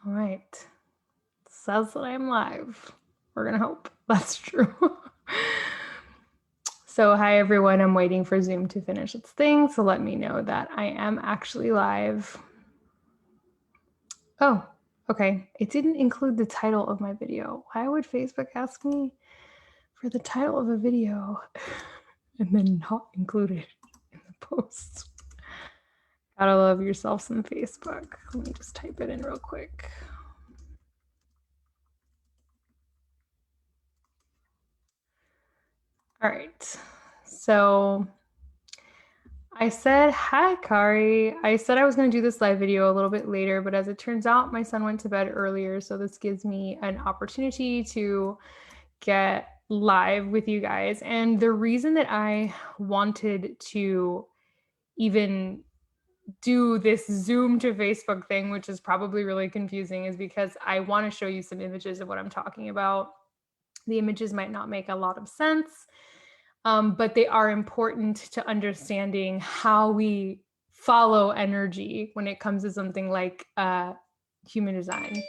All right. Says that I'm live. We're going to hope that's true. So, hi everyone. I'm waiting for Zoom to finish its thing. So let me know that I am actually live. Oh, okay. It didn't include the title of my video. Why would Facebook ask me for the title of a video and then not include it in the post? Gotta love yourself some Facebook. Let me just type it in real quick. All right. So I said, hi, Kari. I said I was going to do this live video a little bit later, but as it turns out, my son went to bed earlier. So this gives me an opportunity to get live with you guys. And the reason that I wanted to even do this Zoom to Facebook thing, which is probably really confusing, is because I want to show you some images of what I'm talking about. The images might not make a lot of sense. But they are important to understanding how we follow energy when it comes to something like human design.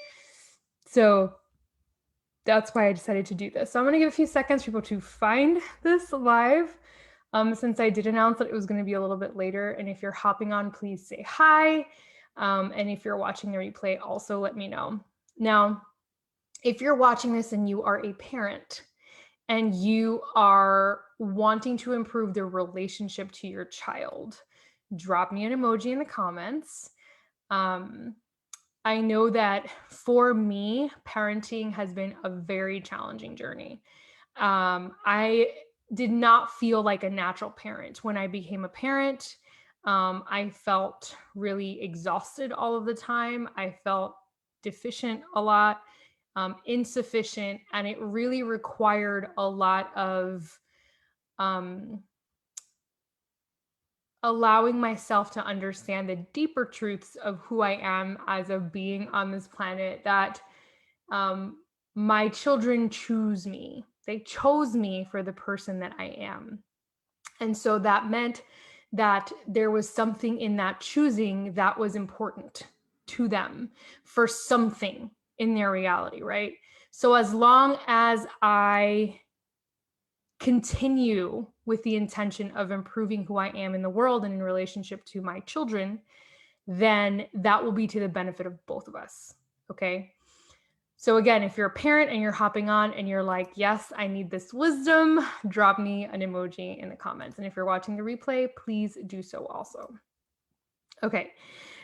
So that's why I decided to do this. So I'm going to give a few seconds for people to find this live, since I did announce that it was going to be a little bit later. And if you're hopping on, please say hi. And if you're watching the replay, also let me know. Now, if you're watching this and you are a parent, and you are wanting to improve the relationship to your child, drop me an emoji in the comments. I know that for me, parenting has been a very challenging journey. I did not feel like a natural parent when I became a parent. I felt really exhausted all of the time. I felt deficient a lot. Insufficient, and it really required a lot of allowing myself to understand the deeper truths of who I am as a being on this planet, that my children choose me. They chose me for the person that I am. And so that meant that there was something in that choosing that was important to them for something in their reality, right? So as long as I continue with the intention of improving who I am in the world and in relationship to my children, then that will be to the benefit of both of us. Okay. So again, if you're a parent and you're hopping on and you're like, yes, I need this wisdom, drop me an emoji in the comments. And if you're watching the replay, please do so also. Okay.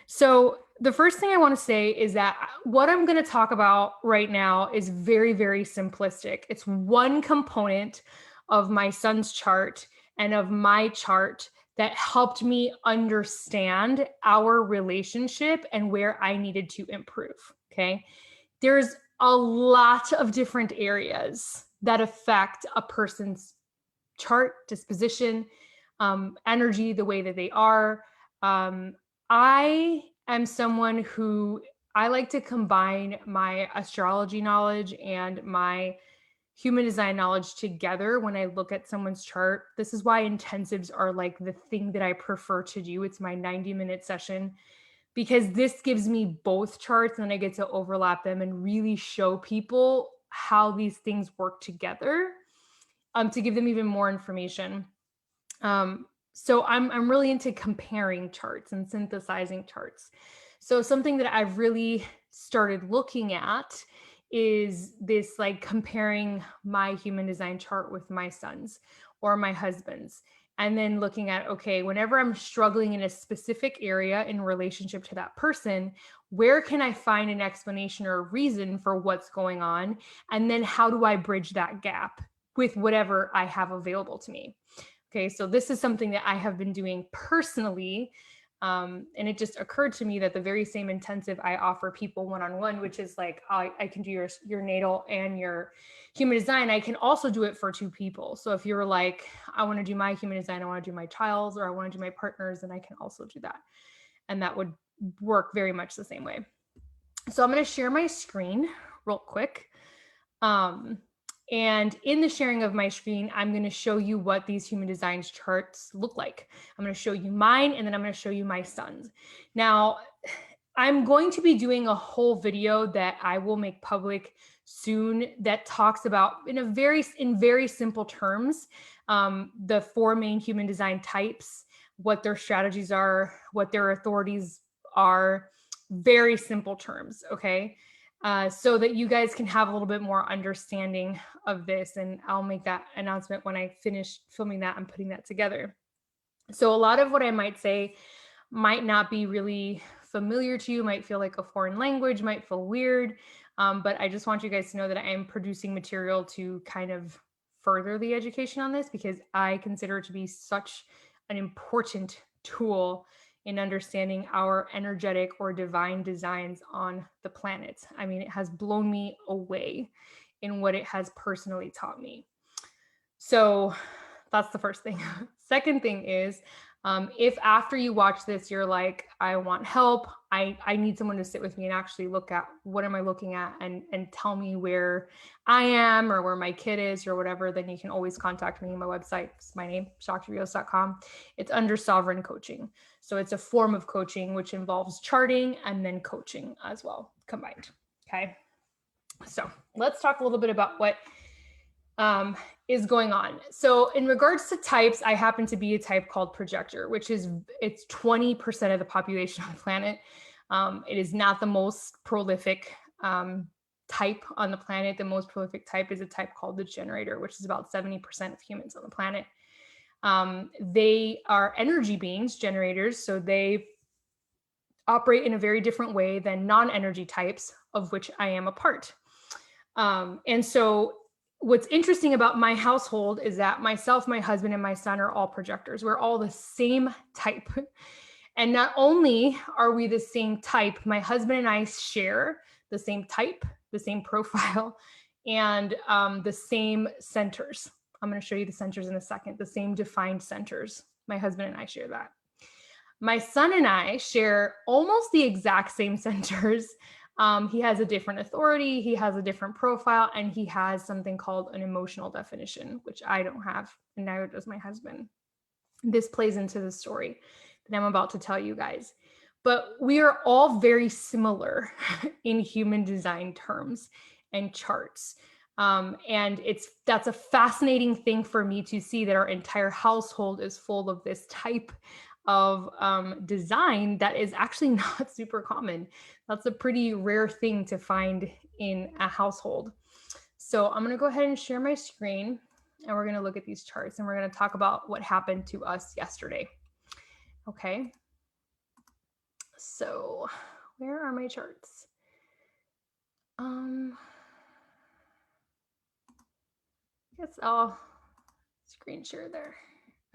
So the first thing I want to say is that what I'm going to talk about right now is very, very simplistic. It's one component of my son's chart and of my chart that helped me understand our relationship and where I needed to improve. Okay. There's a lot of different areas that affect a person's chart, disposition, energy, the way that they are. I am someone who I like to combine my astrology knowledge and my human design knowledge together when I look at someone's chart. This is why intensives are like the thing that I prefer to do. It's my 90-minute session, because this gives me both charts and I get to overlap them and really show people how these things work together, to give them even more information. So I'm really into comparing charts and synthesizing charts. So something that I've really started looking at is this, like comparing my human design chart with my son's or my husband's, and then looking at, okay, whenever I'm struggling in a specific area in relationship to that person, where can I find an explanation or a reason for what's going on? And then how do I bridge that gap with whatever I have available to me? Okay, so this is something that I have been doing personally. And it just occurred to me that the very same intensive I offer people one-on-one, which is like, I can do your natal and your human design. I can also do it for two people. So if you're like, I want to do my human design, I want to do my child's, or I want to do my partner's, then I can also do that. And that would work very much the same way. So I'm going to share my screen real quick. And in the sharing of my screen, I'm going to show you what these human design charts look like. I'm going to show you mine, and then I'm going to show you my son's. Now, I'm going to be doing a whole video that I will make public soon that talks about in very simple terms, the four main human design types, what their strategies are, what their authorities are, very simple terms. Okay. So that you guys can have a little bit more understanding of this. And I'll make that announcement when I finish filming that and putting that together. So a lot of what I might say might not be really familiar to you, might feel like a foreign language, might feel weird. But I just want you guys to know that I am producing material to kind of further the education on this, because I consider it to be such an important tool in understanding our energetic or divine designs on the planet. I mean, it has blown me away in what it has personally taught me. So that's the first thing. Second thing is, if after you watch this, you're like, I want help, I need someone to sit with me and actually look at what am I looking at, and tell me where I am or where my kid is or whatever, then you can always contact me. My website is my name, shakti.com. It's under Sovereign Coaching. So it's a form of coaching which involves charting and then coaching as well combined. Okay. So let's talk a little bit about what is going on. So in regards to types, I happen to be a type called projector, which is, it's 20% of the population on the planet. It is not the most prolific type on the planet. The most prolific type is a type called the generator, which is about 70% of humans on the planet. They are energy beings, generators, so they operate in a very different way than non-energy types, of which I am a part. And so what's interesting about my household is that myself, my husband, and my son are all projectors. We're all the same type. And not only are we the same type, my husband and I share the same type, the same profile, and the same centers. I'm going to show you the centers in a second, the same defined centers. My husband and I share that. My son and I share almost the exact same centers. He has a different authority, he has a different profile, and he has something called an emotional definition, which I don't have, and neither does my husband. This plays into the story that I'm about to tell you guys. But we are all very similar in human design terms and charts. And that's a fascinating thing for me to see, that our entire household is full of this type of design that is actually not super common. That's a pretty rare thing to find in a household. So I'm going to go ahead and share my screen, and we're going to look at these charts, and we're going to talk about what happened to us yesterday. Okay. So where are my charts? I guess I'll screen share there.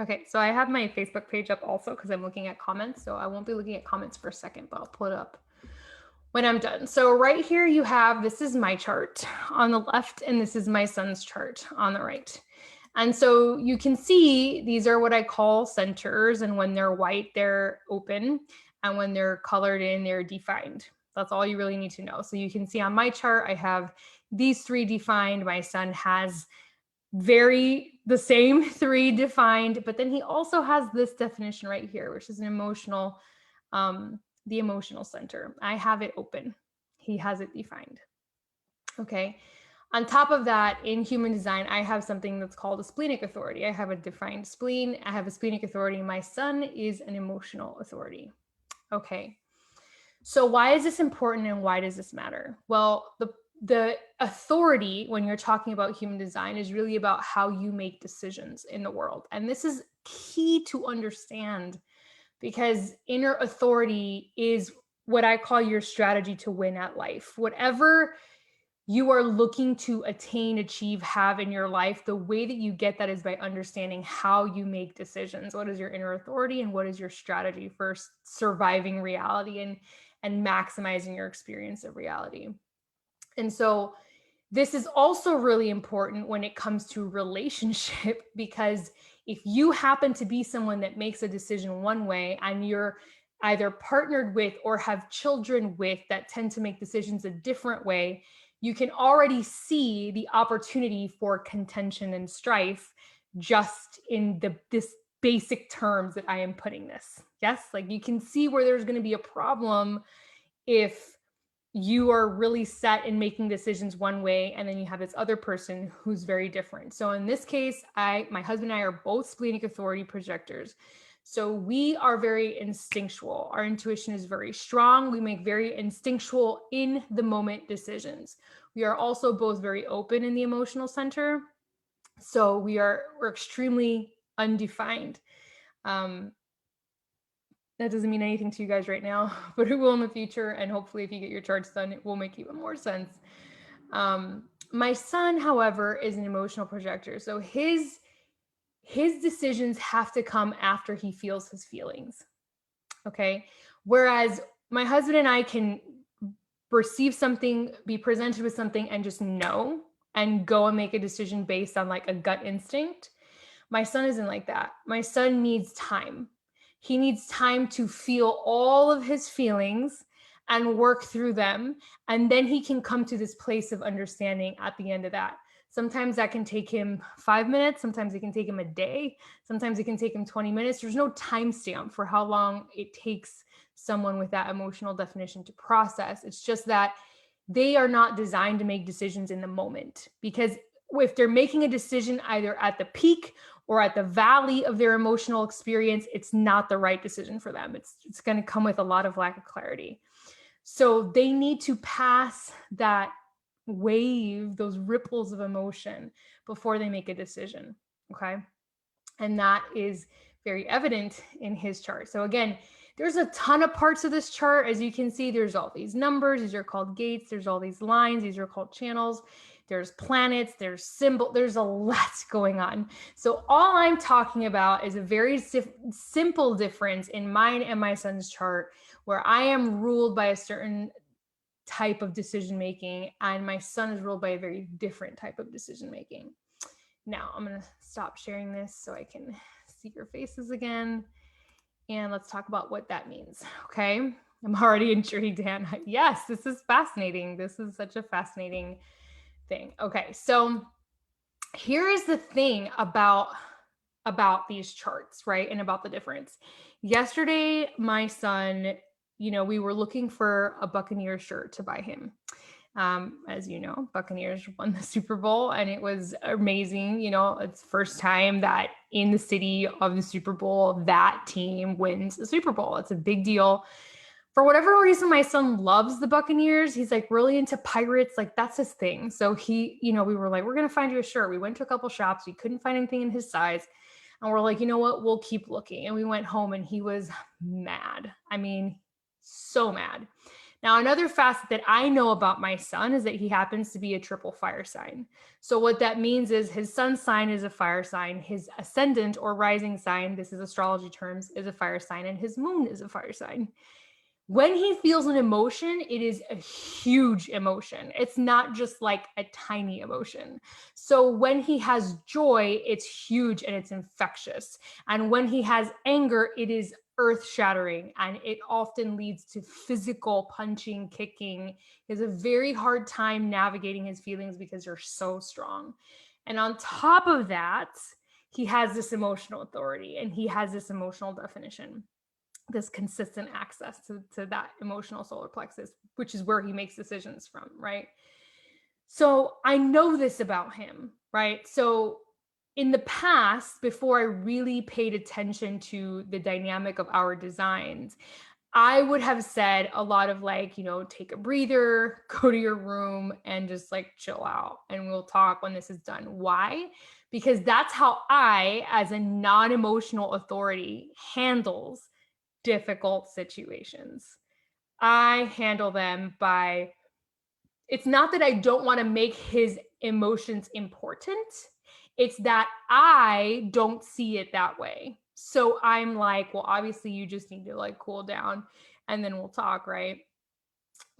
Okay, so I have my Facebook page up also because I'm looking at comments. So I won't be looking at comments for a second, but I'll pull it up when I'm done. So right here you have, this is my chart on the left, and this is my son's chart on the right. And so you can see these are what I call centers, and when they're white, they're open, and when they're colored in, they're defined. That's all you really need to know. So you can see on my chart, I have these three defined. My son has the same three defined, but then he also has this definition right here, which is an emotional, the emotional center. I have it open. He has it defined. Okay. On top of that, in human design, I have something that's called a splenic authority. I have a defined spleen. I have a splenic authority. My son is an emotional authority. Okay. So why is this important, and why does this matter? Well, the authority, when you're talking about human design, is really about how you make decisions in the world. And this is key to understand, because inner authority is what I call your strategy to win at life. Whatever you are looking to attain, achieve, have in your life, the way that you get that is by understanding how you make decisions. What is your inner authority, and what is your strategy for surviving reality and maximizing your experience of reality? And so this is also really important when it comes to relationship, because if you happen to be someone that makes a decision one way, and you're either partnered with or have children with that tend to make decisions a different way, you can already see the opportunity for contention and strife just in this basic terms that I am putting this. Yes, like you can see where there's going to be a problem if you are really set in making decisions one way, and then you have this other person who's very different. So in this case, my husband and I are both splenic authority projectors. So we are very instinctual. Our intuition is very strong. We make very instinctual in the moment decisions. We are also both very open in the emotional center. So we're extremely undefined. That doesn't mean anything to you guys right now, but it will in the future. And hopefully if you get your charts done, it will make even more sense. My son, however, is an emotional projector. So his decisions have to come after he feels his feelings. Okay. Whereas my husband and I can receive something, be presented with something, and just know and go and make a decision based on like a gut instinct. My son isn't like that. My son needs time. He needs time to feel all of his feelings and work through them. And then he can come to this place of understanding at the end of that. Sometimes that can take him 5 minutes. Sometimes it can take him a day. Sometimes it can take him 20 minutes. There's no timestamp for how long it takes someone with that emotional definition to process. It's just that they are not designed to make decisions in the moment, because if they're making a decision either at the peak or at the valley of their emotional experience, it's not the right decision for them. It's going to come with a lot of lack of clarity. So they need to pass that wave, those ripples of emotion, before they make a decision. Okay. And that is very evident in his chart. So again, there's a ton of parts of this chart. As you can see, there's all these numbers. These are called gates. There's all these lines. These are called channels. There's planets. There's symbol. There's a lot going on. So all I'm talking about is a very simple difference in mine and my son's chart, where I am ruled by a certain type of decision making, and my son is ruled by a very different type of decision making. Now I'm going to stop sharing this so I can see your faces again. And let's talk about what that means. Okay. I'm already intrigued, Dan. Yes, this is fascinating. This is such a fascinating thing. Okay. So here is the thing about these charts, right? And about the difference. Yesterday, my son, we were looking for a Buccaneers shirt to buy him. As you know, Buccaneers won the Super Bowl, and it was amazing. It's the first time that in the city of the Super Bowl, that team wins the Super Bowl. It's a big deal. For whatever reason, my son loves the Buccaneers. He's like really into pirates. Like that's his thing. So we were like, we're going to find you a shirt. We went to a couple shops. We couldn't find anything in his size. And we're like, you know what? We'll keep looking. And we went home and he was mad. I mean, so mad. Now, another facet that I know about my son is that he happens to be a triple fire sign. So what that means is his sun sign is a fire sign, his ascendant or rising sign, this is astrology terms, is a fire sign, and his moon is a fire sign. When he feels an emotion, it is a huge emotion. It's not just like a tiny emotion. So when he has joy, it's huge and it's infectious. And when he has anger, it is earth-shattering, and it often leads to physical punching, kicking. He has a very hard time navigating his feelings because they're so strong. And on top of that, he has this emotional authority and he has this emotional definition, this consistent access to that emotional solar plexus, which is where he makes decisions from, right? So I know this about him, right? So in the past, before I really paid attention to the dynamic of our designs, I would have said a lot of like, take a breather, go to your room and just like chill out, and we'll talk when this is done. Why? Because that's how I, as a non-emotional authority, handles difficult situations. I handle them by, it's not that I don't want to make his emotions important. It's that I don't see it that way. So I'm like, well, obviously you just need to like cool down and then we'll talk, right?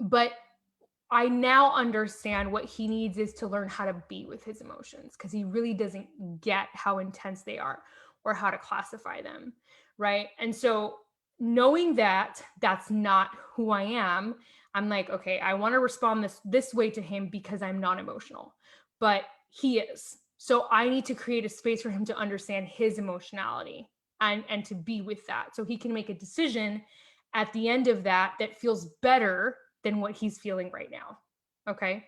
But I now understand what he needs is to learn how to be with his emotions, because he really doesn't get how intense they are or how to classify them, right? And so knowing that that's not who I am, I'm like, okay, I want to respond this way to him because I'm non-emotional, but he is. So I need to create a space for him to understand his emotionality and to be with that so he can make a decision at the end of that feels better than what he's feeling right now. Okay.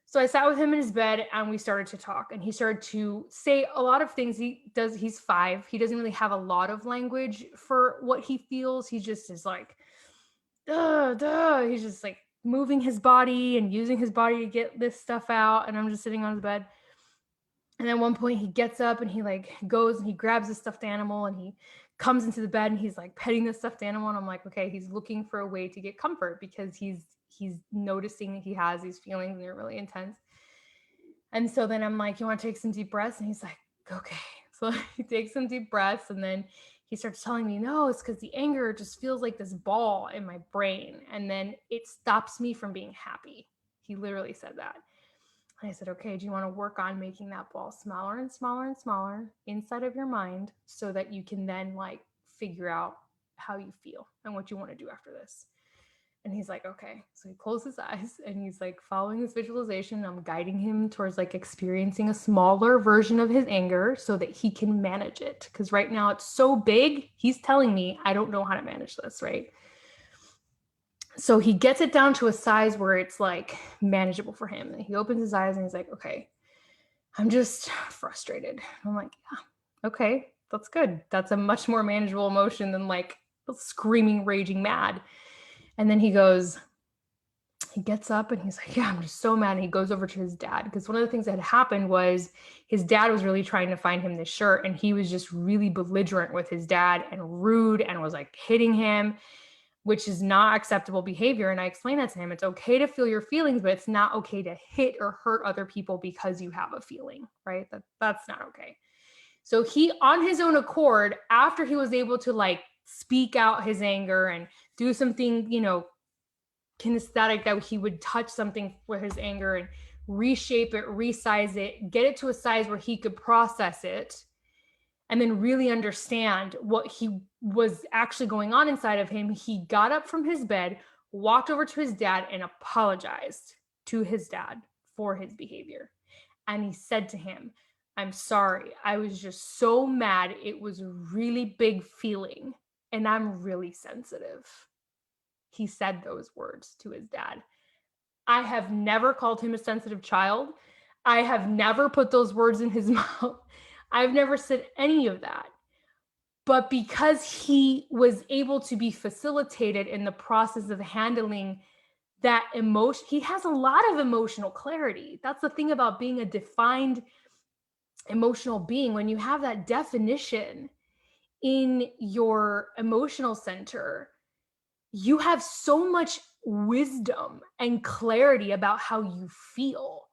So I sat with him in his bed and we started to talk, and he started to say a lot of things. He's 5. He doesn't really have a lot of language for what he feels. He just is like, duh, duh. He's just like moving his body and using his body to get this stuff out. And I'm just sitting on his bed. And at one point he gets up and he like goes and he grabs a stuffed animal and he comes into the bed and he's like petting the stuffed animal. And I'm like, okay, he's looking for a way to get comfort because he's noticing that he has these feelings and they're really intense. And so then I'm like, you want to take some deep breaths? And he's like, okay. So he takes some deep breaths and then he starts telling me, no, it's because the anger just feels like this ball in my brain. And then it stops me from being happy. He literally said that. And I said, okay, do you want to work on making that ball smaller and smaller and smaller inside of your mind so that you can then like figure out how you feel and what you want to do after this? And he's like, okay. So he closed his eyes and he's like following this visualization. I'm guiding him towards like experiencing a smaller version of his anger so that he can manage it. Because right now it's so big. He's telling me, I don't know how to manage this, right? So he gets it down to a size where it's like manageable for him. And he opens his eyes and he's like, okay, I'm just frustrated. I'm like, yeah, okay, that's good. That's a much more manageable emotion than like screaming, raging mad. And then he gets up and he's like, yeah, I'm just so mad. And he goes over to his dad because one of the things that had happened was his dad was really trying to find him this shirt. And he was just really belligerent with his dad and rude and was like hitting him, which is not acceptable behavior. And I explained that to him. It's okay to feel your feelings, but it's not okay to hit or hurt other people because you have a feeling, right? That's not okay. So he, on his own accord, after he was able to like speak out his anger and do something, kinesthetic, that he would touch something with his anger and reshape it, resize it, get it to a size where he could process it, and then really understand what he was actually going on inside of him. He got up from his bed, walked over to his dad and apologized to his dad for his behavior. And he said to him, I'm sorry. I was just so mad. It was a really big feeling and I'm really sensitive. He said those words to his dad. I have never called him a sensitive child. I have never put those words in his mouth. I've never said any of that. But because he was able to be facilitated in the process of handling that emotion, he has a lot of emotional clarity. That's the thing about being a defined emotional being. When you have that definition in your emotional center, you have so much wisdom and clarity about how you feel.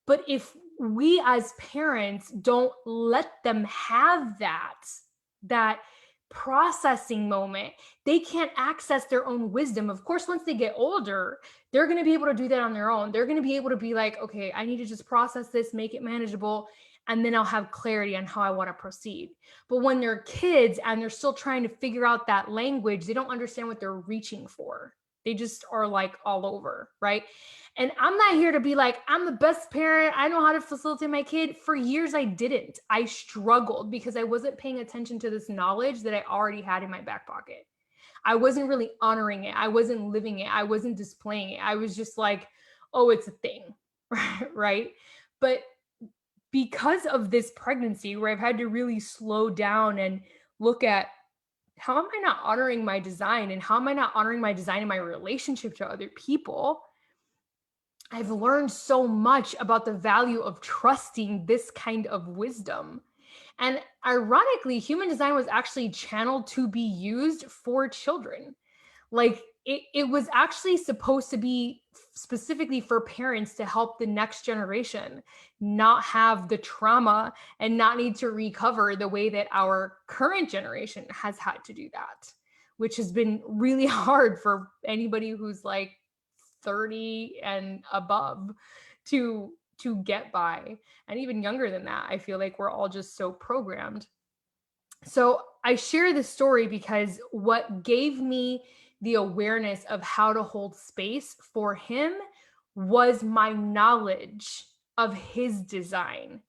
But if we as parents don't let them have that processing moment, they can't access their own wisdom. Of course, once they get older, they're going to be able to do that on their own. They're going to be able to be like, okay, I need to just process this, make it manageable, and then I'll have clarity on how I want to proceed. But when they're kids and they're still trying to figure out that language, they don't understand what they're reaching for. They just are like all over, right? And I'm not here to be like, I'm the best parent. I know how to facilitate my kid. For years, I didn't. I struggled because I wasn't paying attention to this knowledge that I already had in my back pocket. I wasn't really honoring it. I wasn't living it. I wasn't displaying it. I was just like, oh, it's a thing, right? But because of this pregnancy where I've had to really slow down and look at, how am I not honoring my design and how am I not honoring my design in my relationship to other people? I've learned so much about the value of trusting this kind of wisdom. And ironically, human design was actually channeled to be used for children. Like it was actually supposed to be specifically for parents to help the next generation not have the trauma and not need to recover the way that our current generation has had to do that, which has been really hard for anybody who's like 30 and above to get by, and even younger than that. I feel like we're all just so programmed. So I share this story because what gave me the awareness of how to hold space for him was my knowledge of his design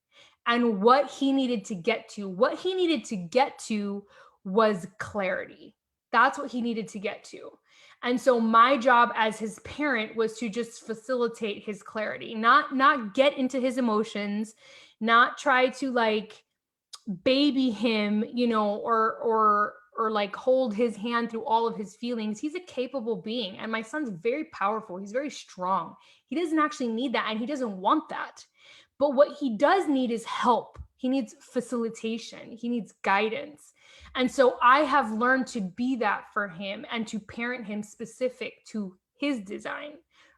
and what he needed to get to. What he needed to get to was clarity. That's what he needed to get to. And so my job as his parent was to just facilitate his clarity, not get into his emotions, not try to like baby him, or like hold his hand through all of his feelings. He's a capable being, and my son's very powerful. He's very strong. He doesn't actually need that, and he doesn't want that. But what he does need is help. He needs facilitation. He needs guidance. And so I have learned to be that for him and to parent him specific to his design,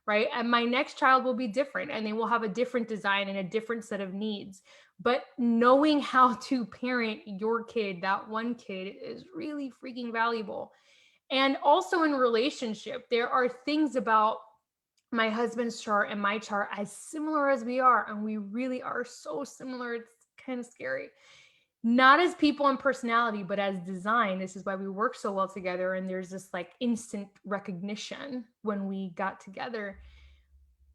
right? And my next child will be different, and they will have a different design and a different set of needs. But knowing how to parent your kid, that one kid, is really freaking valuable. And also in relationship, there are things about my husband's chart and my chart, as similar as we are, and we really are so similar, it's kind of scary. Not as people and personality, but as design. This is why we work so well together, and there's this like instant recognition when we got together.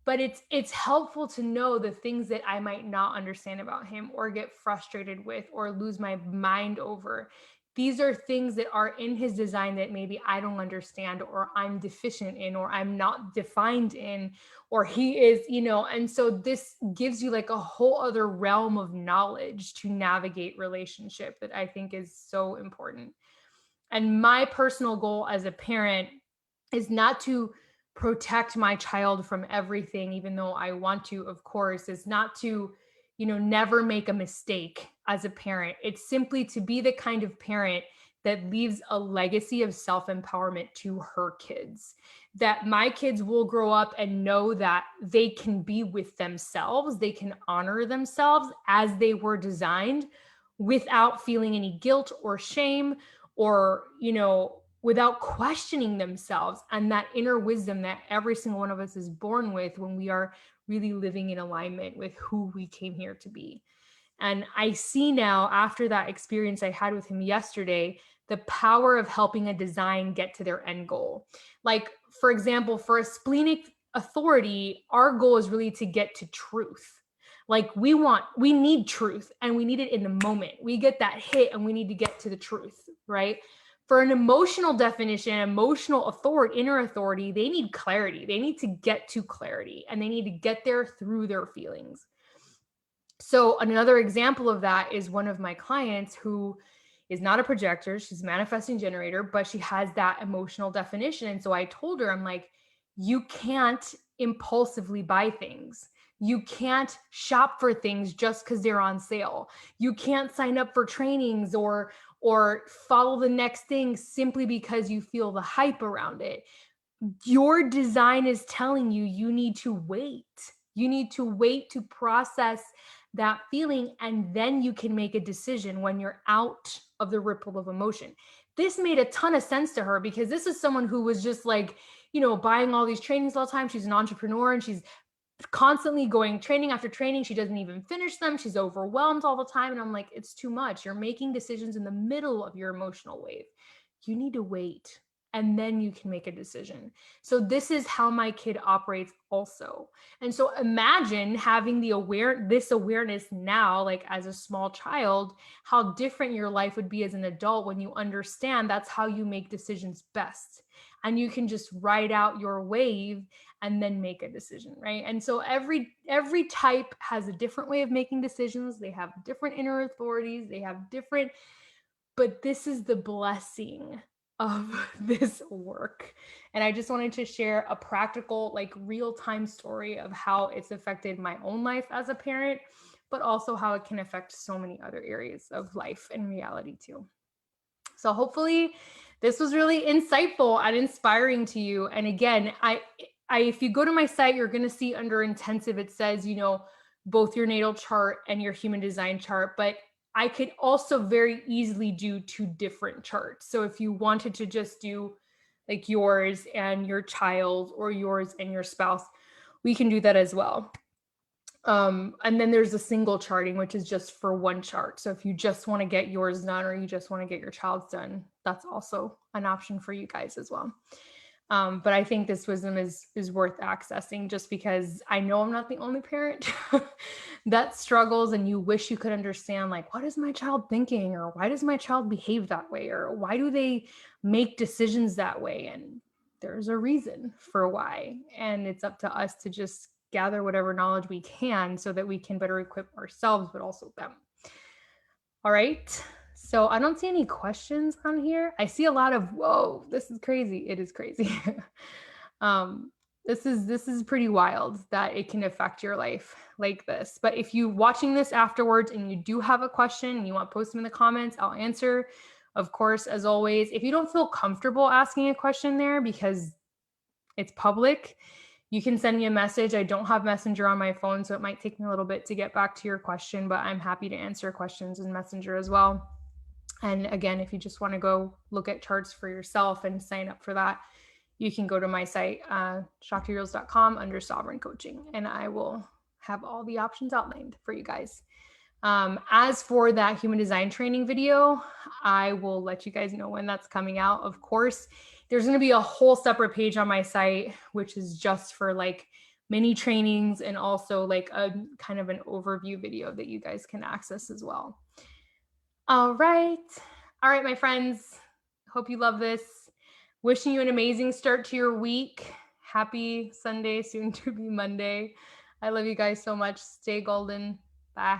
But it's helpful to know the things that I might not understand about him or get frustrated with or lose my mind over. These are things that are in his design that maybe I don't understand, or I'm deficient in, or I'm not defined in, or he is, and so this gives you like a whole other realm of knowledge to navigate relationship that I think is so important. And my personal goal as a parent is not to protect my child from everything, even though I want to, of course, is not to, never make a mistake as a parent. It's simply to be the kind of parent that leaves a legacy of self-empowerment to her kids, that my kids will grow up and know that they can be with themselves, they can honor themselves as they were designed without feeling any guilt or shame, or, without questioning themselves, and that inner wisdom that every single one of us is born with when we are really living in alignment with who we came here to be. And I see now, after that experience I had with him yesterday, the power of helping a design get to their end goal. Like, for example, for a splenic authority, our goal is really to get to truth. Like we need truth, and we need it in the moment. We get that hit and we need to get to the truth, right? For an emotional definition, emotional authority, inner authority, they need clarity. They need to get to clarity, and they need to get there through their feelings. So another example of that is one of my clients who is not a projector. She's a manifesting generator, but she has that emotional definition. And so I told her, I'm like, you can't impulsively buy things. You can't shop for things just because they're on sale. You can't sign up for trainings or follow the next thing simply because you feel the hype around it. Your design is telling you you need to wait. You need to wait to process that feeling, and then you can make a decision when you're out of the ripple of emotion. This made a ton of sense to her, because this is someone who was just like, buying all these trainings all the time. She's an entrepreneur, and she's constantly going training after training. She doesn't even finish them. She's overwhelmed all the time. And I'm like, it's too much. You're making decisions in the middle of your emotional wave. You need to wait, and then you can make a decision. So this is how my kid operates also. And so imagine having this awareness now, like as a small child, how different your life would be as an adult when you understand that's how you make decisions best. And you can just ride out your wave and then make a decision, right? And so every type has a different way of making decisions. They have different inner authorities. They have different, but this is the blessing of this work. And I just wanted to share a practical, like real-time story of how it's affected my own life as a parent, but also how it can affect so many other areas of life and reality too. So hopefully this was really insightful and inspiring to you. And again, I if you go to my site, you're going to see under intensive, it says, both your natal chart and your human design chart, but I could also very easily do 2 different charts. So if you wanted to just do like yours and your child, or yours and your spouse, we can do that as well. And then there's a single charting, which is just for one chart. So if you just want to get yours done, or you just want to get your child's done, that's also an option for you guys as well. But I think this wisdom is worth accessing, just because I know I'm not the only parent that struggles, and you wish you could understand, like, what is my child thinking, or why does my child behave that way, or why do they make decisions that way? And there's a reason for why. And it's up to us to just gather whatever knowledge we can so that we can better equip ourselves, but also them. All right. So I don't see any questions on here. I see a lot of, whoa, this is crazy. It is crazy. um, this is pretty wild that it can affect your life like this. But if you watching this afterwards and you do have a question and you want to post them in the comments, I'll answer. Of course, as always, if you don't feel comfortable asking a question there because it's public, you can send me a message. I don't have Messenger on my phone, so it might take me a little bit to get back to your question, but I'm happy to answer questions in Messenger as well. And again, if you just want to go look at charts for yourself and sign up for that, you can go to my site, shaktireels.com, under Sovereign Coaching, and I will have all the options outlined for you guys. As for that human design training video, I will let you guys know when that's coming out. Of course, there's going to be a whole separate page on my site, which is just for like mini trainings and also like a kind of an overview video that you guys can access as well. All right, my friends. Hope you love this. Wishing you an amazing start to your week. Happy Sunday, soon to be Monday. I love you guys so much. Stay golden. Bye.